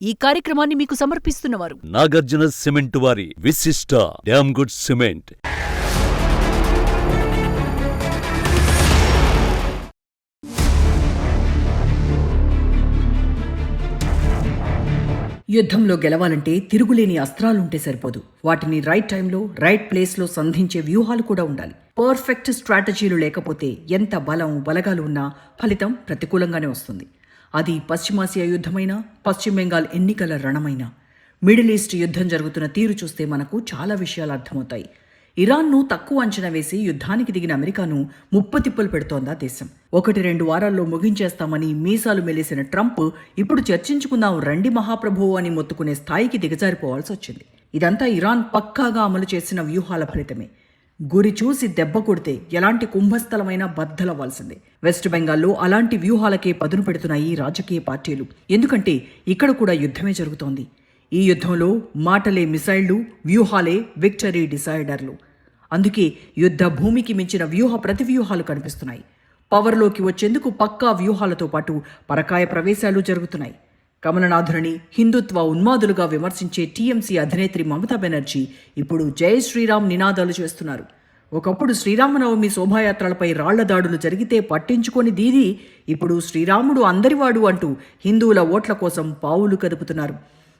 ఈ కార్యక్రమాన్ని మీకు సమర్పిస్తున్నవారు నాగార్జున సిమెంట్ వారి విశిష్ట డ్యామ్ గుడ్ సిమెంట్. యుద్ధంలో గెలవాలంటే తిరుగులేని అస్త్రాలుంటే సరిపోదు. వాటిని రైట్ టైంలో రైట్ ప్లేస్లో సంధించే వ్యూహాలు కూడా ఉండాలి. పర్ఫెక్ట్ స్ట్రాటజీలు లేకపోతే ఎంత బలగాలు ఉన్నా ఫలితం ప్రతికూలంగానే వస్తుంది. అది పశ్చిమాసియా యుద్ధమైనా, పశ్చిమ బెంగాల్ ఎన్నికల రణమైనా, మిడిల్ ఈస్ట్ యుద్ధం జరుగుతున్న తీరు చూస్తే మనకు చాలా విషయాలు అర్థమవుతాయి. ఇరాన్ను తక్కువ అంచనా వేసి యుద్ధానికి దిగిన అమెరికాను ముప్పతిప్పలు పెడుతోందా దేశం. 1-2 వారాల్లో ముగించేస్తామని మీసాలు మెలేసిన ట్రంప్ ఇప్పుడు చర్చించుకుందాం రండి మహాప్రభువు అని మొత్తుకునే స్థాయికి దిగజారిపోవాల్సి వచ్చింది. ఇదంతా ఇరాన్ పక్కాగా అమలు చేసిన వ్యూహాల ఫలితమే. గురి చూసి దెబ్బ కొడితే ఎలాంటి కుంభస్థలమైనా బద్దలవ్వాల్సిందే. వెస్ట్ బెంగాల్లో అలాంటి వ్యూహాలకే పదును పెడుతున్నాయి రాజకీయ పార్టీలు. ఎందుకంటే ఇక్కడ కూడా యుద్ధమే జరుగుతోంది. ఈ యుద్ధంలో మాటలే మిసైళ్లు, వ్యూహాలే విక్టరీ డిసైడర్లు. అందుకే యుద్ధ భూమికి మించిన ప్రతివ్యూహాలు కనిపిస్తున్నాయి. పవర్లోకి వచ్చేందుకు పక్కా వ్యూహాలతో పాటు పరకాయ ప్రవేశాలు జరుగుతున్నాయి. కమలనాథుని హిందుత్వ ఉన్మాదులుగా విమర్శించే టీఎంసీ అధినేత్రి మమతా బెనర్జీ ఇప్పుడు జై శ్రీరామ్ నినాదాలు చేస్తున్నారు. ఒకప్పుడు శ్రీరామనవమి శోభాయాత్రలపై రాళ్ల దాడులు జరిగితే పట్టించుకొని దీది ఇప్పుడు శ్రీరాముడు అందరివాడు అంటూ హిందువుల ఓట్ల కోసం పావులు కదుపుతున్నారు.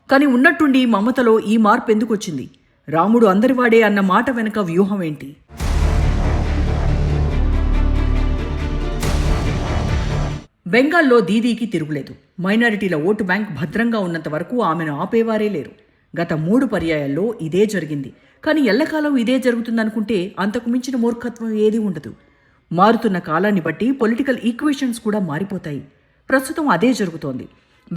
కానీ ఉన్నట్టుండి మమతలో ఈ మార్పు ఎందుకు వచ్చింది? రాముడు అందరివాడే అన్న మాట వెనుక వ్యూహం ఏంటి? బెంగాల్లో దీదీకి తిరుగులేదు. మైనారిటీల ఓటు బ్యాంక్ భద్రంగా ఉన్నంత వరకు ఆమెను ఆపేవారే లేరు. గత 3 పర్యాయాల్లో ఇదే జరిగింది. కానీ ఎల్లకాలం ఇదే జరుగుతుందనుకుంటే అంతకు మించిన మూర్ఖత్వం ఏదీ ఉండదు. మారుతున్న కాలాన్ని బట్టి పొలిటికల్ ఈక్వేషన్స్ కూడా మారిపోతాయి. ప్రస్తుతం అదే జరుగుతోంది.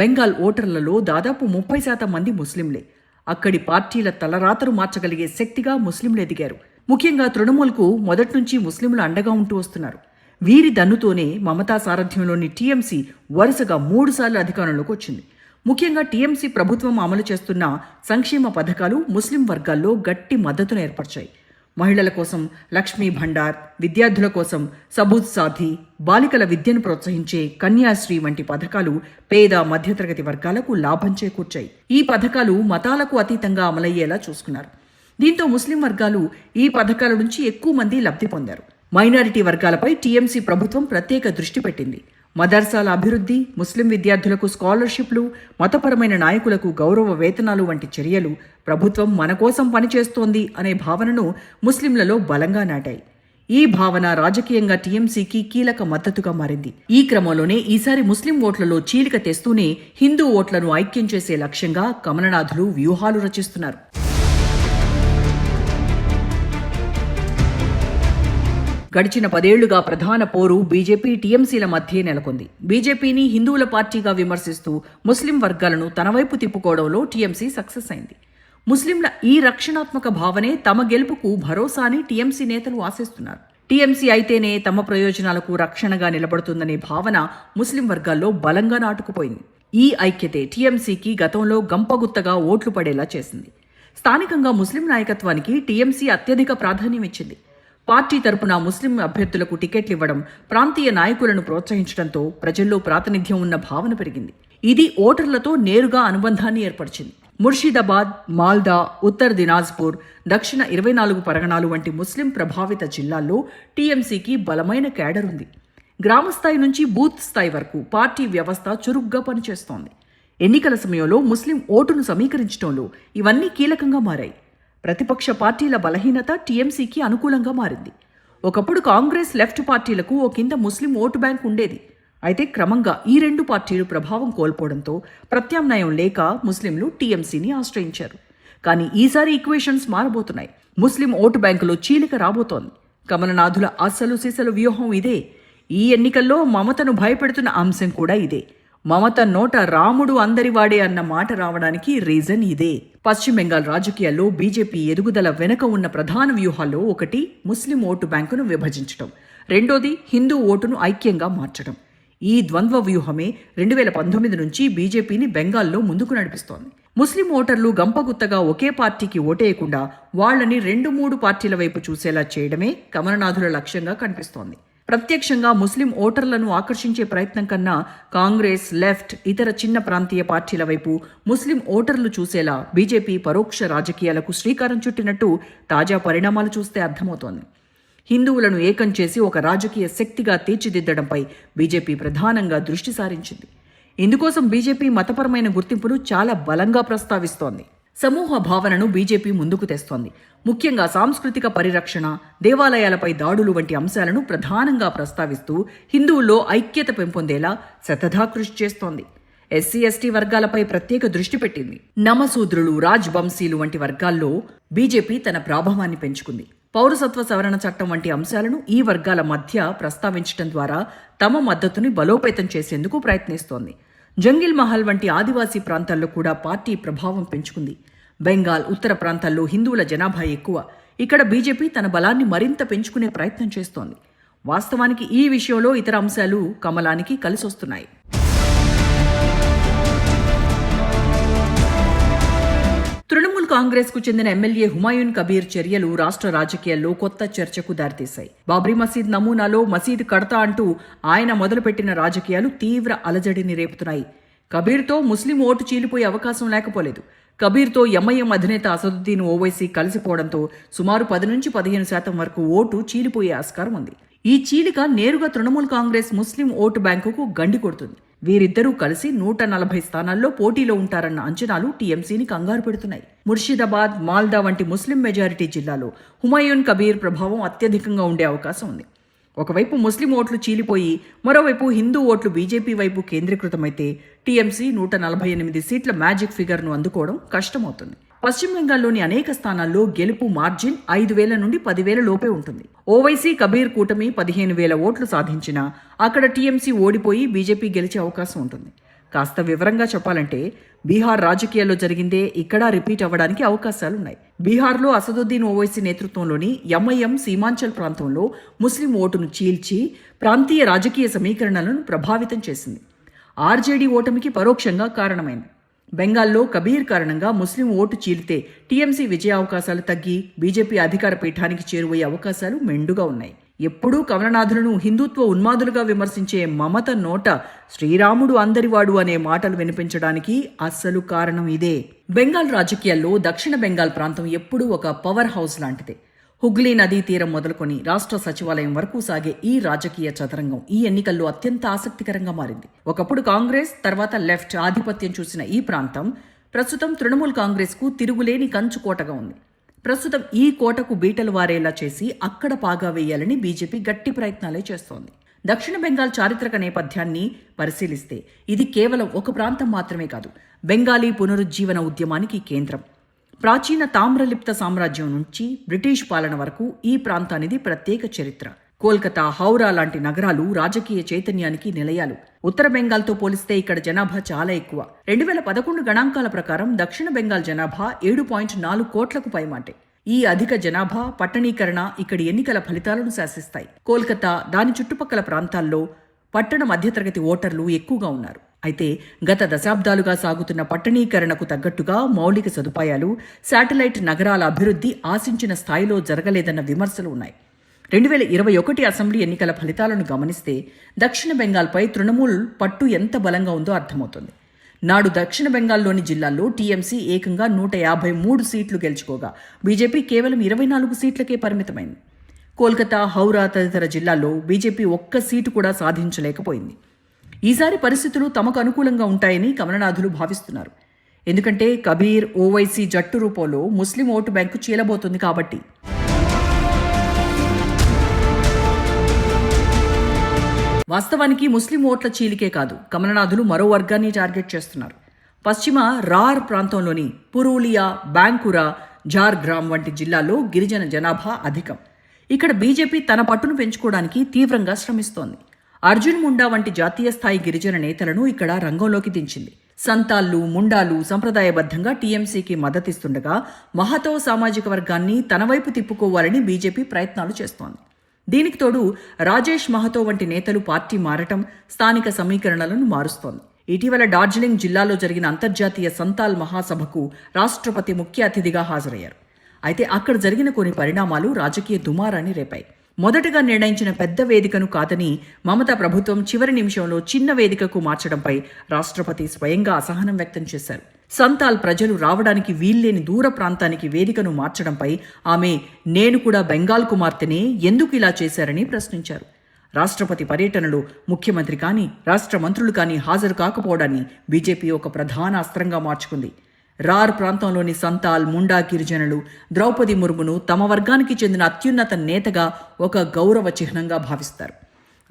బెంగాల్ ఓటర్లలో దాదాపు 30% మంది ముస్లింలే. అక్కడి పార్టీల తలరాతరు మార్చగలిగే శక్తిగా ముస్లింలు ఎదిగారు. ముఖ్యంగా తృణమూల్కు మొదట్నుంచి ముస్లింలు అండగా ఉంటూ వస్తున్నారు. వీరి దన్నుతోనే మమతా సారథ్యంలోని టీఎంసీ వరుసగా 3 సార్లు అధికారంలోకి వచ్చింది. ముఖ్యంగా టీఎంసీ ప్రభుత్వం అమలు చేస్తున్న సంక్షేమ పథకాలు ముస్లిం వర్గాల్లో గట్టి మద్దతును ఏర్పరిచాయి. మహిళల కోసం లక్ష్మీ భండార్, విద్యార్థుల కోసం సబూత్ సాథీ, బాలికల విద్యను ప్రోత్సహించే కన్యాశ్రీ వంటి పథకాలు పేద మధ్యతరగతి వర్గాలకు లాభం చేకూర్చాయి. ఈ పథకాలు మతాలకు అతీతంగా అమలయ్యేలా చూసుకున్నారు. దీంతో ముస్లిం వర్గాలు ఈ పథకాల నుంచి ఎక్కువ మంది లబ్ధి పొందారు. మైనారిటీ వర్గాలపై టీఎంసీ ప్రభుత్వం ప్రత్యేక దృష్టి పెట్టింది. మదర్సాల అభివృద్ధి, ముస్లిం విద్యార్థులకు స్కాలర్షిప్లు, మతపరమైన నాయకులకు గౌరవ వేతనాలు వంటి చర్యలు ప్రభుత్వం మన కోసం పనిచేస్తోంది అనే భావనను ముస్లింలలో బలంగా నాటాయి. ఈ భావన రాజకీయంగా టీఎంసీకి కీలక మద్దతుగా మారింది. ఈ క్రమంలోనే ఈసారి ముస్లిం ఓట్లలో చీలిక తెస్తూనే హిందూ ఓట్లను ఐక్యం చేసే లక్ష్యంగా కమలనాథులు వ్యూహాలు రచిస్తున్నారు. గడిచిన 10 ఏళ్లుగా ప్రధాన పోరు బీజేపీ టీఎంసీల మధ్యే నెలకొంది. బీజేపీని హిందువుల పార్టీగా విమర్శిస్తూ ముస్లిం వర్గాలను తన వైపు తిప్పుకోవడంలో టీఎంసీ సక్సెస్ అయింది. ముస్లింల ఈ రక్షణాత్మక భావనే తమ గెలుపుకు భరోసా అని టీఎంసీ నేతలు ఆశిస్తున్నారు. టీఎంసీ అయితేనే తమ ప్రయోజనాలకు రక్షణగా నిలబడుతుందనే భావన ముస్లిం వర్గాల్లో బలంగా నాటుకుపోయింది. ఈ ఐక్యతే టీఎంసీకి గతంలో గంపగుత్తగా ఓట్లు పడేలా చేసింది. స్థానికంగా ముస్లిం నాయకత్వానికి టీఎంసీ అత్యధిక ప్రాధాన్యం ఇచ్చింది. పార్టీ తరపున ముస్లిం అభ్యర్థులకు టికెట్లు ఇవ్వడం, ప్రాంతీయ నాయకులను ప్రోత్సహించడంతో ప్రజల్లో ప్రాతినిధ్యం ఉన్న భావన పెరిగింది. ఇది ఓటర్లతో నేరుగా అనుబంధాన్ని ఏర్పరిచింది. ముర్షిదాబాద్, మాల్దా, ఉత్తర్ దినాజ్పూర్, దక్షిణ 24 పరగణాలు వంటి ముస్లిం ప్రభావిత జిల్లాల్లో టీఎంసీకి బలమైన క్యాడర్ ఉంది. గ్రామస్థాయి నుంచి బూత్ స్థాయి వరకు పార్టీ వ్యవస్థ చురుగ్గా పనిచేస్తోంది. ఎన్నికల సమయంలో ముస్లిం ఓటును సమీకరించడంలో ఇవన్నీ కీలకంగా మారాయి. ప్రతిపక్ష పార్టీల బలహీనత టీఎంసీకి అనుకూలంగా మారింది. ఒకప్పుడు కాంగ్రెస్, లెఫ్ట్ పార్టీలకు ఓ కింద ముస్లిం ఓటు బ్యాంక్ ఉండేది. అయితే క్రమంగా ఈ 2 పార్టీలు ప్రభావం కోల్పోవడంతో ప్రత్యామ్నాయం లేక ముస్లింలు టీఎంసీని ఆశ్రయించారు. కానీ ఈసారి ఈక్వేషన్స్ మారబోతున్నాయి. ముస్లిం ఓటు బ్యాంకులో చీలిక రాబోతోంది. కమలనాథుల అస్సలు సిసలు వ్యూహం ఇదే. ఈ ఎన్నికల్లో మమతను భయపెడుతున్న అంశం కూడా ఇదే. మమత నోట రాముడు అందరివాడే అన్న మాట రావడానికి రీజన్ ఇదే. పశ్చిమ బెంగాల్ రాజకీయాల్లో బీజేపీ ఎదుగుదల వెనుక ఉన్న ప్రధాన వ్యూహాల్లో ఒకటి ముస్లిం ఓటు బ్యాంకును విభజించడం, రెండోది హిందూ ఓటును ఐక్యంగా మార్చడం. ఈ ద్వంద్వ వ్యూహమే 2019 నుంచి బీజేపీని బెంగాల్లో ముందుకు నడిపిస్తోంది. ముస్లిం ఓటర్లు గంపగుత్తగా ఒకే పార్టీకి ఓటేయకుండా వాళ్లని 2-3 పార్టీల వైపు చూసేలా చేయడమే కమలనాథుల లక్ష్యంగా కనిపిస్తోంది. ప్రత్యక్షంగా ముస్లిం ఓటర్లను ఆకర్షించే ప్రయత్నం కన్నా కాంగ్రెస్, లెఫ్ట్, ఇతర చిన్న ప్రాంతీయ పార్టీల వైపు ముస్లిం ఓటర్లు చూసేలా బీజేపీ పరోక్ష రాజకీయాలకు శ్రీకారం చుట్టినట్టు తాజా పరిణామాలు చూస్తే అర్థమవుతోంది. హిందువులను ఏకం చేసి ఒక రాజకీయ శక్తిగా తీర్చిదిద్దడంపై బీజేపీ ప్రధానంగా దృష్టి సారించింది. ఇందుకోసం బీజేపీ మతపరమైన గుర్తింపును చాలా బలంగా ప్రస్తావిస్తోంది. సమూహ భావనను బీజేపీ ముందుకు తెస్తోంది. ముఖ్యంగా సాంస్కృతిక పరిరక్షణ, దేవాలయాలపై దాడులు వంటి అంశాలను ప్రధానంగా ప్రస్తావిస్తూ హిందువుల్లో ఐక్యత పెంపొందేలా శతధా కృషి చేస్తోంది. ఎస్సీ, ఎస్టీ వర్గాలపై ప్రత్యేక దృష్టి పెట్టింది. నమశూద్రులు, రాజ్బంశీలు వంటి వర్గాల్లో బీజేపీ తన ప్రాభవాన్ని పెంచుకుంది. పౌరసత్వ సవరణ చట్టం వంటి అంశాలను ఈ వర్గాల మధ్య ప్రస్తావించడం ద్వారా తమ మద్దతుని బలోపేతం చేసేందుకు ప్రయత్నిస్తోంది. జంగిల్ మహల్ వంటి ఆదివాసీ ప్రాంతాల్లో కూడా పార్టీ ప్రభావం పెంచుకుంది. బెంగాల్, ఉత్తర ప్రాంతాల్లో హిందువుల జనాభా ఎక్కువ. ఇక్కడ బీజేపీ తన బలాన్ని మరింత పెంచుకునే ప్రయత్నం చేస్తోంది. వాస్తవానికి ఈ విషయంలో ఇతర అంశాలు కమలానికి కలిసొస్తున్నాయి. తృణమూల్ కాంగ్రెస్ కు చెందిన ఎమ్మెల్యే హుమాయూన్ కబీర్ చర్యలు రాష్ట్ర రాజకీయాల్లో కొత్త చర్చకు దారితీశాయి. బాబ్రీ మసీద్ నమూనాలో మసీదు కడతా అంటూ ఆయన మొదలుపెట్టిన రాజకీయాలు తీవ్ర అలజడిని రేపుతున్నాయి. కబీర్తో ముస్లిం ఓటు చీలిపోయే అవకాశం లేకపోలేదు. కబీర్తో ఎంఐఎం అధినేత అసదుద్దీన్ ఓవైసీ కలిసిపోవడంతో సుమారు 10-15% వరకు ఓటు చీలిపోయే ఆస్కారం ఉంది. ఈ చీలిక నేరుగా తృణమూల్ కాంగ్రెస్ ముస్లిం ఓటు బ్యాంకుకు గండి కొడుతుంది. వీరిద్దరూ కలిసి 140 స్థానాల్లో పోటీలో ఉంటారన్న అంచనాలు టీఎంసీని కంగారు పెడుతున్నాయి. ముర్షిదాబాద్, మాల్దా వంటి ముస్లిం మెజారిటీ జిల్లాలో హుమాయూన్ కబీర్ ప్రభావం అత్యధికంగా ఉండే అవకాశం ఉంది. ఒకవైపు ముస్లిం ఓట్లు చీలిపోయి మరోవైపు హిందూ ఓట్లు బీజేపీ వైపు కేంద్రీకృతమైతే టీఎంసీ 148 సీట్ల మ్యాజిక్ ఫిగర్ను అందుకోవడం కష్టమవుతుంది. పశ్చిమ బెంగాల్లోని అనేక స్థానాల్లో గెలుపు మార్జిన్ 5,000 నుండి 10,000 లోపే ఉంటుంది. ఓవైసీ కబీర్ కూటమి 15,000 ఓట్లు సాధించినా అక్కడ టీఎంసీ ఓడిపోయి బీజేపీ గెలిచే అవకాశం ఉంటుంది. కాస్త వివరంగా చెప్పాలంటే బీహార్ రాజకీయాల్లో జరిగిందే ఇక్కడ రిపీట్ అవ్వడానికి అవకాశాలున్నాయి. బీహార్లో అసదుద్దీన్ ఓవైసీ నేతృత్వంలోని ఎంఐఎం సీమాంచల్ ప్రాంతంలో ముస్లిం ఓటును చీల్చి ప్రాంతీయ రాజకీయ సమీకరణలను ప్రభావితం చేసింది. ఆర్జేడీ ఓటమికి పరోక్షంగా కారణమైంది. బెంగాల్లో కబీర్ కారణంగా ముస్లిం ఓటు చీలితే టీఎంసీ విజయావకాశాలు తగ్గి బీజేపీ అధికార పీఠానికి చేరువయ్యే అవకాశాలు మెండుగా ఉన్నాయి. ఎప్పుడూ కమలనాథులను హిందుత్వ ఉన్మాదులుగా విమర్శించే మమత నోట శ్రీరాముడు అందరివాడు అనే మాటలు వినిపించడానికి అస్సలు కారణం ఇదే. బెంగాల్ రాజకీయాల్లో దక్షిణ బెంగాల్ ప్రాంతం ఎప్పుడూ ఒక పవర్ హౌస్ లాంటిదే. హుగ్లీ నదీ తీరం మొదలుకొని రాష్ట్ర సచివాలయం వరకు సాగే ఈ రాజకీయ చదరంగం ఈ ఎన్నికల్లో అత్యంత ఆసక్తికరంగా మారింది. ఒకప్పుడు కాంగ్రెస్, తర్వాత లెఫ్ట్ ఆధిపత్యం చూసిన ఈ ప్రాంతం ప్రస్తుతం తృణమూల్ కాంగ్రెస్ కు తిరుగులేని కంచుకోటగా ఉంది. ప్రస్తుతం ఈ కోటకు బీటలు వారేలా చేసి అక్కడ పాగా వేయాలని బీజేపీ గట్టి ప్రయత్నాలే చేస్తోంది. దక్షిణ బెంగాల్ చారిత్రక నేపథ్యాన్ని పరిశీలిస్తే ఇది కేవలం ఒక ప్రాంతం మాత్రమే కాదు, బెంగాలీ పునరుజ్జీవన ఉద్యమానికి కేంద్రం. ప్రాచీన తామ్రలిప్త సామ్రాజ్యం నుంచి బ్రిటిష్ పాలన వరకు ఈ ప్రాంతానిది ప్రత్యేక చరిత్ర. కోల్కతా, హౌరా లాంటి నగరాలు రాజకీయ చైతన్యానికి నిలయాలు. ఉత్తర బెంగాల్తో పోలిస్తే ఇక్కడ జనాభా చాలా ఎక్కువ. 2011 గణాంకాల ప్రకారం దక్షిణ బెంగాల్ జనాభా 7.4 కోట్లకు పైమాటే. ఈ అధిక జనాభా, పట్టణీకరణ ఇక్కడి ఎన్నికల ఫలితాలను శాసిస్తాయి. కోల్కతా, దాని చుట్టుపక్కల ప్రాంతాల్లో పట్టణ మధ్యతరగతి ఓటర్లు ఎక్కువగా ఉన్నారు. అయితే గత దశాబ్దాలుగా సాగుతున్న పట్టణీకరణకు తగ్గట్టుగా మౌలిక సదుపాయాలు, శాటిలైట్ నగరాల అభివృద్ధి ఆశించిన స్థాయిలో జరగలేదన్న విమర్శలు ఉన్నాయి. 2021 అసెంబ్లీ ఎన్నికల ఫలితాలను గమనిస్తే దక్షిణ బెంగాల్పై తృణమూల్ పట్టు ఎంత బలంగా ఉందో అర్థమవుతుంది. నాడు దక్షిణ బెంగాల్లోని జిల్లాల్లో టీఎంసీ ఏకంగా 153 సీట్లు గెలుచుకోగా బీజేపీ కేవలం 24 సీట్లకే పరిమితమైంది. కోల్కతా, హౌరా తదితర జిల్లాల్లో బీజేపీ ఒక్క సీటు కూడా సాధించలేకపోయింది. ఈసారి పరిస్థితులు తమకు అనుకూలంగా ఉంటాయని కమలనాథులు భావిస్తున్నారు. ఎందుకంటే కబీర్, ఓవైసీ జట్టు రూపంలో ముస్లిం ఓటు బ్యాంకు చీలబోతుంది కాబట్టి. వాస్తవానికి ముస్లిం ఓట్ల చీలికే కాదు, కమలనాథులు మరో వర్గాన్ని టార్గెట్ చేస్తున్నారు. పశ్చిమ రార్ ప్రాంతంలోని పురూలియా, బాంకురా, జార్గ్రామ్ వంటి జిల్లాల్లో గిరిజన జనాభా అధికం. ఇక్కడ బీజేపీ తన పట్టును పెంచుకోవడానికి తీవ్రంగా శ్రమిస్తోంది. అర్జున్ ముండా వంటి జాతీయ స్థాయి గిరిజన నేతలను ఇక్కడ రంగంలోకి దించింది. సంతాళ్లు, ముండాలు సంప్రదాయబద్ధంగా టీఎంసీకి మద్దతిస్తుండగా మహతో సామాజిక వర్గాన్ని తన వైపు తిప్పుకోవాలని బీజేపీ ప్రయత్నాలు చేస్తోంది. దీనికి తోడు రాజేష్ మహతో వంటి నేతలు పార్టీ మారటం స్థానిక సమీకరణలను మారుస్తోంది. ఇటీవల డార్జిలింగ్ జిల్లాలో జరిగిన అంతర్జాతీయ సంతాల్ మహాసభకు రాష్ట్రపతి ముఖ్య అతిథిగా హాజరయ్యారు. అయితే అక్కడ జరిగిన కొన్ని పరిణామాలు రాజకీయ దుమారాన్ని రేపాయి. మొదటగా నిర్ణయించిన పెద్ద వేదికను కాదని మమతా ప్రభుత్వం చివరి నిమిషంలో చిన్న వేదికకు మార్చడంపై రాష్ట్రపతి స్వయంగా అసహనం వ్యక్తం చేశారు. సంతాల్ ప్రజలు రావడానికి వీల్లేని దూర ప్రాంతానికి వేదికను మార్చడంపై ఆమె నేను కూడా బెంగాల్ కుమార్తెనే, ఎందుకు ఇలా చేశారని ప్రశ్నించారు. రాష్ట్రపతి పర్యటనలో ముఖ్యమంత్రి కానీ రాష్ట్ర మంత్రులు కానీ హాజరు కాకపోవడాన్ని బీజేపీ ఒక ప్రధాన అస్త్రంగా మార్చుకుంది. రార్ ప్రాంతంలోని సంతాల్, ముండా గిరిజనులు ద్రౌపది ముర్మును తమ వర్గానికి చెందిన అత్యున్నత నేతగా ఒక గౌరవ చిహ్నంగా భావిస్తారు.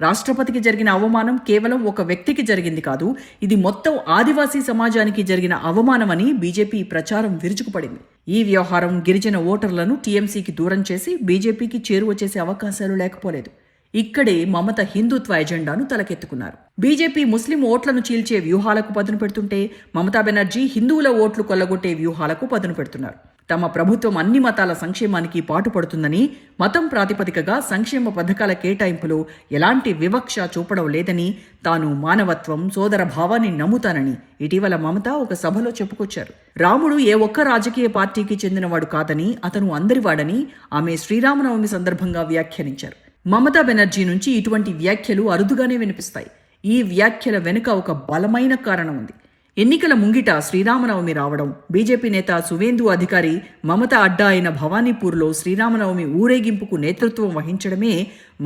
రాష్ట్రపతికి జరిగిన అవమానం కేవలం ఒక వ్యక్తికి జరిగింది కాదు, ఇది మొత్తం ఆదివాసీ సమాజానికి జరిగిన అవమానమని బీజేపీ ప్రచారం విరుచుకుపడింది. ఈ వ్యవహారం గిరిజన ఓటర్లను టీఎంసీకి దూరం చేసి బీజేపీకి చేరువ చేసే అవకాశాలు లేకపోలేదు. ఇక్కడే మమత హిందుత్వ ఎజెండాను తలకెత్తుకున్నారు. బీజేపీ ముస్లిం ఓట్లను చీల్చే వ్యూహాలకు పదును పెడుతుంటే మమతా బెనర్జీ హిందువుల ఓట్లు కొల్లగొట్టే వ్యూహాలకు పదును పెడుతున్నారు. తమ ప్రభుత్వం అన్ని మతాల సంక్షేమానికి పాటుపడుతుందని, మతం ప్రాతిపదికగా సంక్షేమ పథకాల కేటాయింపులో ఎలాంటి వివక్ష చూపడం లేదని, తాను మానవత్వం, సోదర భావాన్ని నమ్ముతానని ఇటీవల మమత ఒక సభలో చెప్పుకొచ్చారు. రాముడు ఏ ఒక్క రాజకీయ పార్టీకి చెందినవాడు కాదని, అతను అందరివాడని ఆమె శ్రీరామనవమి సందర్భంగా వ్యాఖ్యానించారు. మమతా బెనర్జీ నుంచి ఇటువంటి వ్యాఖ్యలు అరుదుగానే వినిపిస్తాయి. ఈ వ్యాఖ్యల వెనుక ఒక బలమైన కారణం ఉంది. ఎన్నికల ముంగిట శ్రీరామనవమి రావడం, బీజేపీ నేత సువేందు అధికారి మమత అడ్డా అయిన భవానీపూర్లో శ్రీరామనవమి ఊరేగింపుకు నేతృత్వం వహించడమే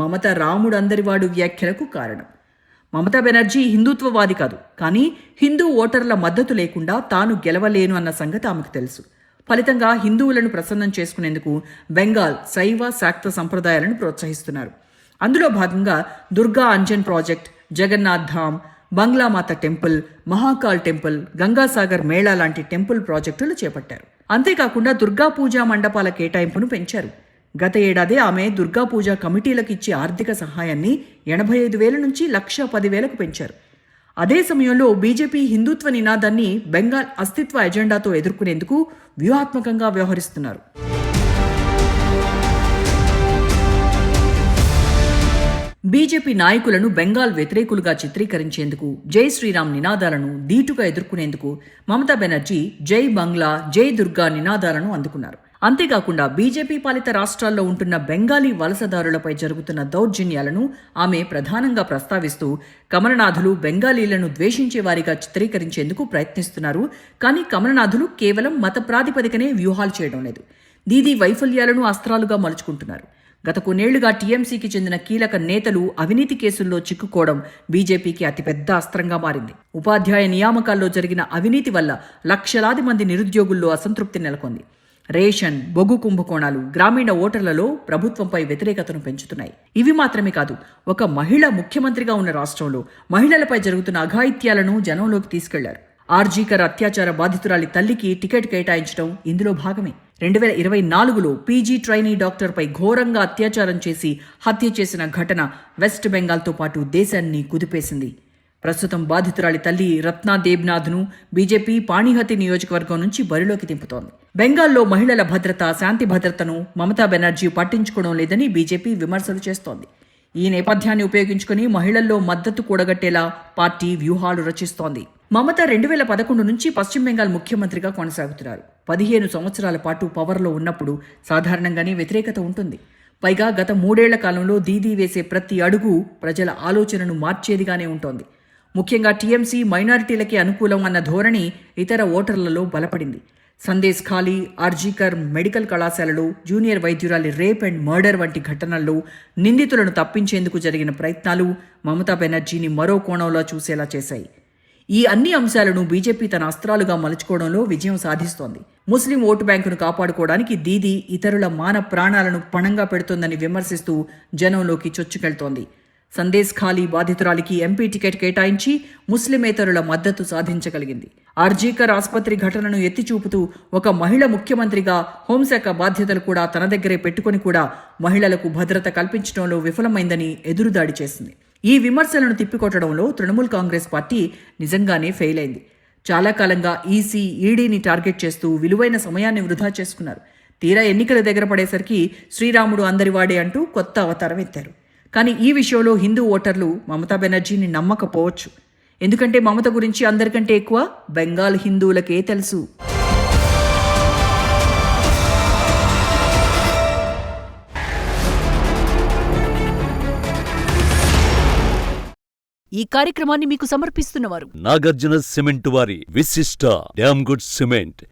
మమత రాముడు అందరివాడు వ్యాఖ్యలకు కారణం. మమతా బెనర్జీ హిందుత్వవాది కాదు, కానీ హిందూ ఓటర్ల మద్దతు లేకుండా తాను గెలవలేను అన్న సంగతి ఆమెకు తెలుసు. ఫలితంగా హిందువులను ప్రసన్నం చేసుకునేందుకు బెంగాల్ శైవ శాక్త సంప్రదాయాలను ప్రోత్సహిస్తున్నారు. అందులో భాగంగా దుర్గా అంజన్ ప్రాజెక్ట్, జగన్నాథ్ ధామ్, బంగ్లామాత టెంపుల్, మహాకాల్ టెంపుల్, గంగాసాగర్ మేళా లాంటి టెంపుల్ ప్రాజెక్టులు చేపట్టారు. అంతేకాకుండా దుర్గా పూజా మండపాల కేటాయింపును పెంచారు. గత ఏడాది ఆమె దుర్గా పూజా కమిటీలకు ఇచ్చే ఆర్థిక సహాయాన్ని 85,000 నుంచి 110,000కు పెంచారు. అదే సమయంలో బీజేపీ హిందుత్వ నినాదాన్ని బెంగాల్ అస్తిత్వ ఎజెండాతో ఎదుర్కొనేందుకు వ్యూహాత్మకంగా వ్యవహరిస్తున్నారు. బీజేపీ నాయకులను బెంగాల్ వ్యతిరేకులుగా చిత్రీకరించేందుకు, జై శ్రీరామ్ నినాదాలను ధీటుగా ఎదుర్కొనేందుకు మమతా బెనర్జీ జై బంగ్లా, జై దుర్గా నినాదాలను అందుకున్నారు. అంతేకాకుండా బీజేపీ పాలిత రాష్ట్రాల్లో ఉంటున్న బెంగాలీ వలసదారులపై జరుగుతున్న దౌర్జన్యాలను ఆమె ప్రధానంగా ప్రస్తావిస్తూ కమలనాథులు బెంగాలీలను ద్వేషించే వారిగా చిత్రీకరించేందుకు ప్రయత్నిస్తున్నారు. కానీ కమలనాథులు కేవలం మత ప్రాతిపదికనే వ్యూహాలు చేయడం లేదు, దీదీ వైఫల్యాలను అస్త్రాలుగా మలుచుకుంటున్నారు. గత కొన్నేళ్లుగా టీఎంసీకి చెందిన కీలక నేతలు అవినీతి కేసుల్లో చిక్కుకోవడం బీజేపీకి అతిపెద్ద అస్త్రంగా మారింది. ఉపాధ్యాయ నియామకాల్లో జరిగిన అవినీతి వల్ల లక్షలాది మంది నిరుద్యోగుల్లో అసంతృప్తి నెలకొంది. రేషన్, బొగ్గు కుంభకోణాలు గ్రామీణ ఓటర్లలో ప్రభుత్వంపై వ్యతిరేకతను పెంచుతున్నాయి. ఇవి మాత్రమే కాదు, ఒక మహిళ ముఖ్యమంత్రిగా ఉన్న రాష్ట్రంలో మహిళలపై జరుగుతున్న అఘాయిత్యాలను జనంలోకి తీసుకెళ్లారు. ఆర్జీకర్ అత్యాచార బాధితురాలి తల్లికి టికెట్ కేటాయించడం ఇందులో భాగమే. 2024లో పీజీ ట్రైనీ డాక్టర్పై ఘోరంగా అత్యాచారం చేసి హత్య చేసిన ఘటన వెస్ట్ బెంగాల్తో పాటు దేశాన్ని కుదిపేసింది. ప్రస్తుతం బాధితురాలి తల్లి రత్నా దేబ్నాథ్ను బీజేపీ పాణిహతి నియోజకవర్గం నుంచి బరిలోకి దింపుతోంది. బెంగాల్లో మహిళల భద్రత, శాంతి భద్రతను మమతా బెనర్జీ పట్టించుకోవడం లేదని బీజేపీ విమర్శలు చేస్తోంది. ఈ నేపథ్యాన్ని ఉపయోగించుకుని మహిళల్లో మద్దతు కూడగట్టేలా పార్టీ వ్యూహాలు రచిస్తోంది. మమత 2011 నుంచి పశ్చిమ బెంగాల్ ముఖ్యమంత్రిగా కొనసాగుతున్నారు. 15 సంవత్సరాల పాటు పవర్లో ఉన్నప్పుడు సాధారణంగానే వ్యతిరేకత ఉంటుంది. పైగా గత 3 ఏళ్ల కాలంలో దీదీ వేసే ప్రతి అడుగు ప్రజల ఆలోచనను మార్చేదిగానే ఉంటోంది. ముఖ్యంగా టీఎంసీ మైనారిటీలకి అనుకూలం అన్న ధోరణి ఇతర ఓటర్లలో బలపడింది. సందేశ్ ఖాళీ, ఆర్జీకర్ మెడికల్ కళాశాలలో జూనియర్ వైద్యురాలి రేప్ అండ్ మర్డర్ వంటి ఘటనల్లో నిందితులను తప్పించేందుకు జరిగిన ప్రయత్నాలు మమతా బెనర్జీని మరో కోణంలో చూసేలా చేశాయి. ఈ అన్ని అంశాలను బీజేపీ తన అస్త్రాలుగా మలుచుకోవడంలో విజయం సాధిస్తోంది. ముస్లిం ఓటు బ్యాంకును కాపాడుకోవడానికి దీదీ ఇతరుల మాన ప్రాణాలను పణంగా పెడుతోందని విమర్శిస్తూ జనంలోకి చొచ్చుకెళ్తోంది. సందేశ్ ఖాళీ బాధితురాలికి ఎంపీ టికెట్ కేటాయించి ముస్లిమేతరుల మద్దతు సాధించగలిగింది. ఆర్జీకర్ ఆసుపత్రి ఘటనను ఎత్తిచూపుతూ ఒక మహిళ ముఖ్యమంత్రిగా హోంశాఖ బాధ్యతలు కూడా తన దగ్గరే పెట్టుకుని కూడా మహిళలకు భద్రత కల్పించడంలో విఫలమైందని ఎదురుదాడి చేసింది. ఈ విమర్శలను తిప్పికొట్టడంలో తృణమూల్ కాంగ్రెస్ పార్టీ నిజంగానే ఫెయిల్ అయింది. చాలా కాలంగా ఈసీ, ఈడీని టార్గెట్ చేస్తూ విలువైన సమయాన్ని వృధా చేసుకున్నారు. తీరా ఎన్నికల దగ్గర పడేసరికి శ్రీరాముడు అందరివాడే అంటూ కొత్త అవతారం ఎత్తారు. కానీ ఈ విషయంలో హిందూ ఓటర్లు మమతా బెనర్జీని నమ్మకపోవచ్చు. ఎందుకంటే మమత గురించి అందరికంటే ఎక్కువ బెంగాల్ హిందువులకే తెలుసు. ఈ కార్యక్రమాన్ని మీకు సమర్పిస్తున్నవారు నాగార్జున సిమెంట్ వారి విశిష్ట డ్యామ్ గుడ్ సిమెంట్.